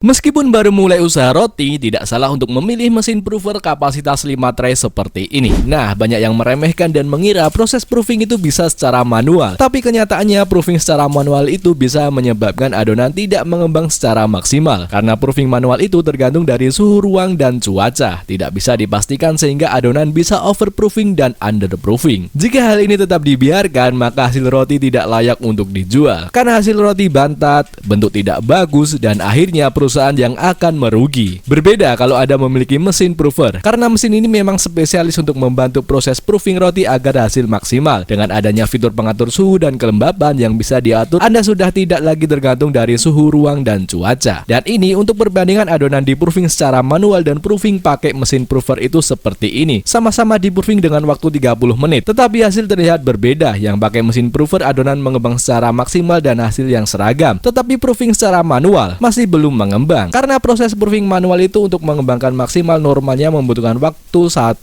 Meskipun baru mulai usaha roti, tidak salah untuk memilih mesin prover kapasitas 5 tray seperti ini. Nah, banyak yang meremehkan dan mengira proses proofing itu bisa secara manual. Tapi kenyataannya proofing secara manual itu bisa menyebabkan adonan tidak mengembang secara maksimal. Karena proofing manual itu tergantung dari suhu ruang dan cuaca. Tidak bisa dipastikan sehingga adonan bisa overproofing dan underproofing. Jika hal ini tetap dibiarkan, maka hasil roti tidak layak untuk dijual. Karena hasil roti bantat, bentuk tidak bagus, dan akhirnya perusahaan yang akan merugi. Berbeda kalau Anda memiliki mesin prover, karena mesin ini memang spesialis untuk membantu proses proofing roti agar hasil maksimal. Dengan adanya fitur pengatur suhu dan kelembaban yang bisa diatur, Anda sudah tidak lagi tergantung dari suhu ruang dan cuaca. Dan ini untuk perbandingan adonan di proofing secara manual dan proofing pakai mesin prover itu seperti ini. Sama-sama di proofing dengan waktu 30 menit, tetapi hasil terlihat berbeda. Yang pakai mesin prover adonan mengembang secara maksimal dan hasil yang seragam, tetapi proofing secara manual masih belum mengembang. Karena proses proofing manual itu untuk mengembangkan maksimal normalnya membutuhkan waktu 1,5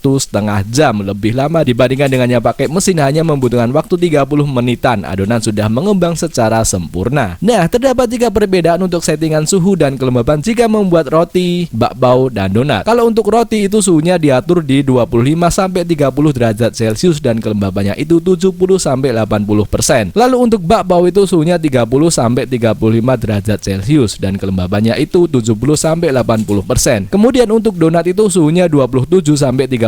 jam lebih lama dibandingkan dengan yang pakai mesin hanya membutuhkan waktu 30 menitan adonan sudah mengembang secara sempurna. Nah, terdapat 3 perbedaan untuk settingan suhu dan kelembaban jika membuat roti, bakpao, dan donat. Kalau untuk roti itu suhunya diatur di 25-30 derajat Celcius dan kelembabannya itu 70-80%. Lalu untuk bakpao itu suhunya 30-35 derajat Celcius dan kelembabannya itu 70-80%. Kemudian untuk donat itu suhunya 27-32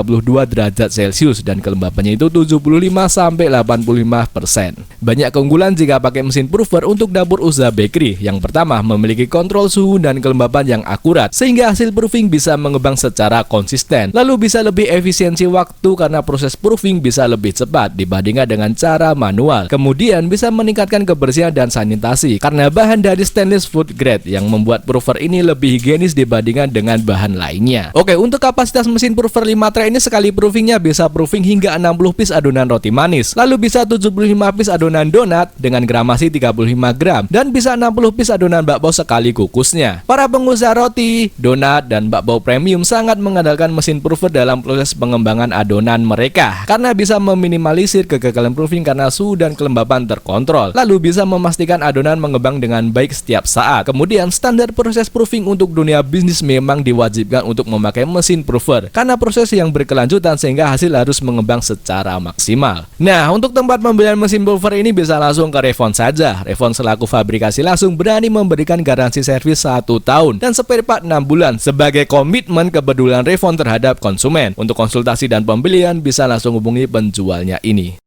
derajat Celcius dan kelembabannya itu 75-85%. Banyak keunggulan jika pakai mesin prover untuk dapur usaha bakery. Yang pertama, memiliki kontrol suhu dan kelembaban yang akurat sehingga hasil proofing bisa mengembang secara konsisten. Lalu bisa lebih efisiensi waktu karena proses proofing bisa lebih cepat dibandingkan dengan cara manual. Kemudian bisa meningkatkan kebersihan dan sanitasi karena bahan dari stainless food grade yang membuat prover ini lebih higienis dibandingkan dengan bahan lainnya. Oke, untuk kapasitas mesin prover 5 tray ini sekali proofingnya bisa proofing hingga 60 piece adonan roti manis. Lalu bisa 75 piece adonan donat dengan gramasi 35 gram dan bisa 60 piece adonan bakpao sekali kukusnya. Para pengusaha roti, donat, dan bakpao premium sangat mengandalkan mesin prover dalam proses pengembangan adonan mereka karena bisa meminimalisir kegagalan proofing karena suhu dan kelembaban terkontrol. Lalu bisa memastikan adonan mengembang dengan baik setiap saat. Kemudian standar proses proofing untuk dunia bisnis memang diwajibkan untuk memakai mesin prover karena proses yang berkelanjutan sehingga hasil harus mengembang secara maksimal. Nah, untuk tempat pembelian mesin prover ini bisa langsung ke Revon saja. Revon selaku fabrikasi langsung berani memberikan garansi servis 1 tahun dan spare part 6 bulan sebagai komitmen kepedulian Revon terhadap konsumen. Untuk konsultasi dan pembelian bisa langsung hubungi penjualnya ini.